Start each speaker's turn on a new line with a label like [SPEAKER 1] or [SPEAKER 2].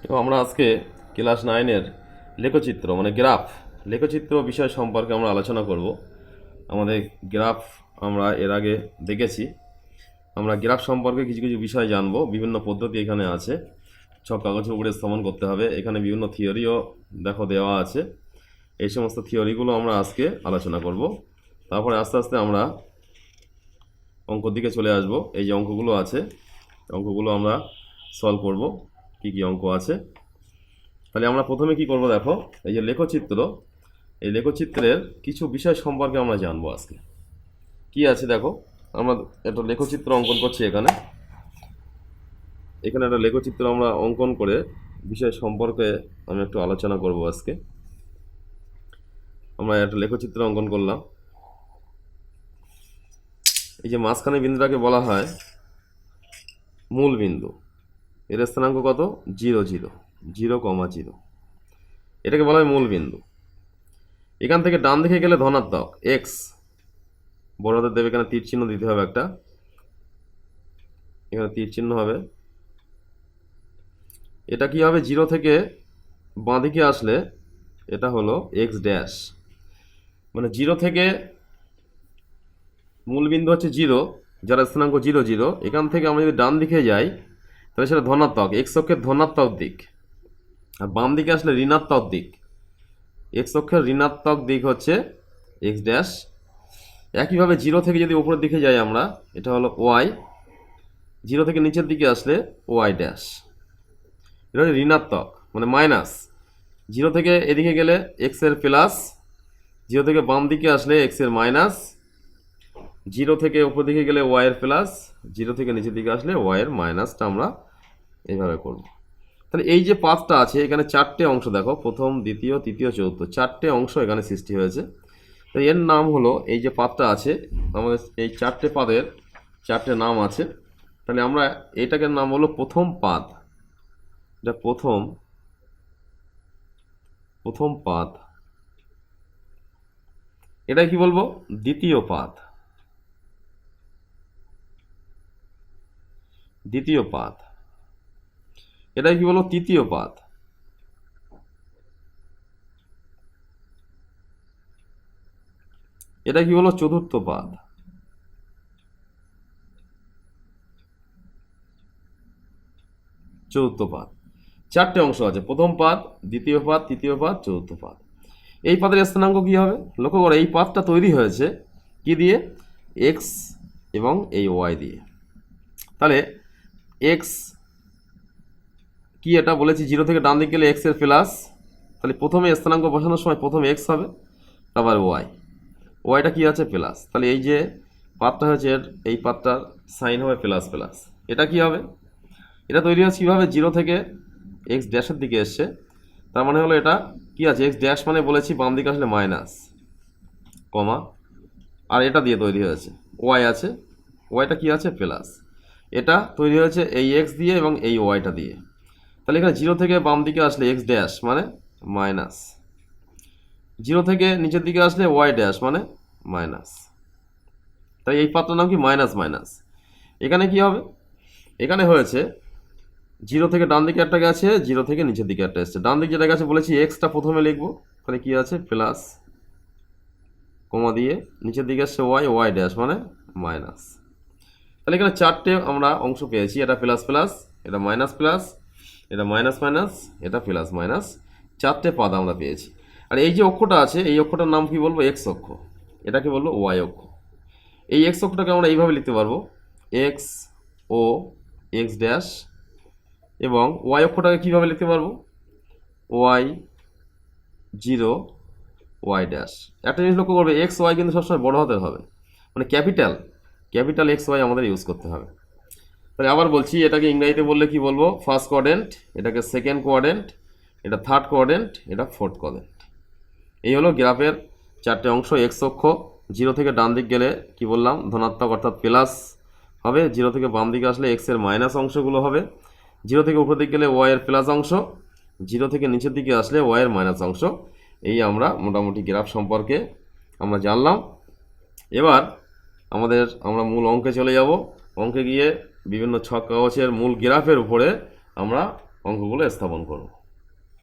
[SPEAKER 1] তো আমরা আজকে ক্লাস 9-এর লেখচিত্র মানে গ্রাফ লেখচিত্র বিষয় সম্পর্কে আমরা আলোচনা করব। আমাদের গ্রাফ আমরা এর আগে দেখেছি। আমরা গ্রাফ সম্পর্কে কিছু কিছু বিষয় জানবো। বিভিন্ন পদ্ধতি এখানে আছে। ছক কাগজের উপরে স্থাপন করতে হবে। এখানে বিভিন্ন থিওরিও দেওয়া আছে। এই সমস্ত থিওরিগুলো আমরা আজকে আলোচনা করব। তারপরে আস্তে আস্তে আমরা অঙ্কর দিকে চলে আসব। এই যে অঙ্কগুলো আছে, অঙ্কগুলো আমরা সলভ করব। কি কি অঙ্ক আছে তাহলে আমরা প্রথমে কি করব, দেখো এই যে লেখচিত্র, এই লেখচিত্রের কিছু বিষয় সম্পর্কে আমরা জানবো আজকে। কি আছে দেখো, আমরা একটা লেখচিত্র অঙ্কন করছি। এখানে এখানে একটা লেখচিত্র আমরা অঙ্কন করে বিষয় সম্পর্কে আমি একটু আলোচনা করব আজকে। আমরা একটা লেখচিত্র অঙ্কন করলাম। এই যে মাঝখানে বিন্দুটাকে বলা হয় মূল বিন্দু। এর স্থানাঙ্ক কত? 0 0 0,0। এটাকে বলা হয় মূল বিন্দু। এখান থেকে ডান দিকে গেলে ধনাত্মক এক্স, বড় হাতের দেবে, এখানে তীর চিহ্ন দিতে হবে একটা, এখানে তীর চিহ্ন হবে। এটা কি হবে? 0 থেকে বাঁদিকে আসলে এটা হলো এক্স ড্যাশ, মানে 0 থেকে মূল বিন্দু হচ্ছে 0, যার স্থানাঙ্ক 0 0। এখান থেকে আমরা যদি ডান দিকে যাই তাহলে সেটা ধনাত্মক, এক্স অক্ষের ধনাত্মক দিক। আর বাম দিকে আসলে ঋণাত্মক দিক। এক্স অক্ষের ঋণাত্মক দিক হচ্ছে এক্স ড্যাশ। একইভাবে 0 থেকে যদি উপরের দিকে যাই আমরা, এটা হলো ওয়াই। 0 থেকে নিচের দিকে আসলে ওয়াই ড্যাশ, এটা হচ্ছে ঋণাত্মক মানে মাইনাস। 0 থেকে এদিকে গেলে এক্স এর প্লাস, 0 থেকে বাম দিকে আসলে এক্স এর মাইনাস, 0 থেকে উপর দিকে গেলে ওয়াই এর প্লাস, 0 থেকে নিচের দিকে আসলে ওয়াই এর মাইনাসটা আমরা এইভাবে করব। তাহলে এই যে পাথটা আছে এখানে 4টে অংশ, দেখো প্রথম, দ্বিতীয়, তৃতীয়, চতুর্থ, 4টে অংশ এখানে সৃষ্টি হয়েছে। তো এর নাম হলো, এই যে পাথটা আছে আমাদের, এই 4টে পাদের 4টে নাম আছে। তাহলে আমরা এটাকে নাম হলো প্রথম পাদ। এটা প্রথম পাদ। এটা কি বলবো? দ্বিতীয় পাদ। দ্বিতীয় পাদ। এটা কি বলবো? তৃতীয় পাদ। এটা কি বলবো? চতুর্থ পাদ। চতুর্থ পাদ। 4টে অংশ আছে, প্রথম পাদ, দ্বিতীয় পাদ, তৃতীয় পাদ, চতুর্থ পাদ। এই পাদের স্থানাঙ্ক কি হবে? লক্ষ্য করো, এই পাদটা তৈরি হয়েছে কি দিয়ে? এক্স এবং এই ওয়াই দিয়ে। তাহলে এক্স কি, এটা বলেছি 0 থেকে ডান দিকে গেলে এক্স এর প্লাস। তাহলে প্রথমে স্থানাঙ্ক বসানোর সময় প্রথমে এক্স হবে, তারপর ওয়াই। ওয়াইটা কি আছে? প্লাস। তাহলে এই যে পাদটা হয়েছে এর, এই পাদটার সাইন হবে প্লাস প্লাস। এটা কি হবে? এটা তৈরি হচ্ছে কীভাবে? 0 থেকে এক্স ড্যাশের দিকে এসছে, তার মানে হলো এটা কি আছে? এক্স ড্যাশ মানে বলেছি বাম দিকে আসলে মাইনাস, কমা, আর এটা দিয়ে তৈরি হয়েছে ওয়াই আছে, ওয়াইটা কি আছে? প্লাস। এটা তৈরি হয়েছে এই এক্স দিয়ে এবং এই ওয়াইটা দিয়ে। তাহলে এখানে 0 থেকে বাম দিকে আসলে এক্স ড্যাশ মানে মাইনাস, 0 থেকে নিচের দিকে আসলে ওয়াই ড্যাশ মানে মাইনাস। তাই এই পাত্রের নাম কি? Minus minus. এখানে কি হবে? এখানে হয়েছে 0 থেকে ডান দিকে একটা গেছে, 0 থেকে নিচের দিকে একটা এসছে। ডান দিকে যেটা গেছে বলেছি এক্সটা প্রথমে লিখবো, তাহলে কি আছে? প্লাস, কমা দিয়ে নিচের দিকে আসছে ওয়াই, ওয়াই ড্যাশ মানে মাইনাস। তাহলে এখানে 4টে আমরা অংশ পেয়েছি। এটা প্লাস প্লাস, এটা মাইনাস প্লাস, এটা মাইনাস মাইনাস, এটা প্লাস মাইনাস। 4টে পাদ আমরা পেয়েছি। আর এই যে অক্ষটা আছে, এই অক্ষটার নাম কি বলবো? এক্স অক্ষ। এটাকে বলবো ওয়াই অক্ষ। এই এক্স অক্ষটাকে আমরা এইভাবে লিখতে পারবো, এক্স ও এক্স ড্যাশ। এবং ওয়াই অক্ষটাকে কীভাবে লিখতে পারবো? Y 0 Y dash. একটা জিনিস লক্ষ্য করবে, এক্স ওয়াই কিন্তু সবসময় বড় হাতের হবে, মানে ক্যাপিটাল এক্স ওয়াই আমাদের ইউজ করতে হবে। তাহলে আবার বলছি, এটাকে ইংরাজিতে বললে কি বলবো? ফার্স্ট কোয়াড্রেন্ট, এটাকে সেকেন্ড কোয়াড্রেন্ট, এটা থার্ড কোয়াড্রেন্ট, এটা ফোর্থ কোয়াড্রেন্ট। এই হলো গ্রাফের 4টে অংশ। এক্স অক্ষ 0 থেকে ডান দিক গেলে কি বললাম? ধনাত্মক অর্থাৎ প্লাস হবে। 0 থেকে বাম দিকে আসলে এক্স এর মাইনাস অংশগুলো হবে। 0 থেকে উপর দিকে গেলে ওয়াই এর প্লাস অংশ, 0 থেকে নিচের দিকে আসলে ওয়াই এর মাইনাস অংশ। এই আমরা মোটামুটি গ্রাফ সম্পর্কে আমরা জানলাম। এবার আমরা মূল অঙ্কে চলে যাব। অঙ্কে গিয়ে বিভিন্ন ছক কাগজের মূল গ্রাফের উপরে আমরা অঙ্কগুলো স্থাপন করব।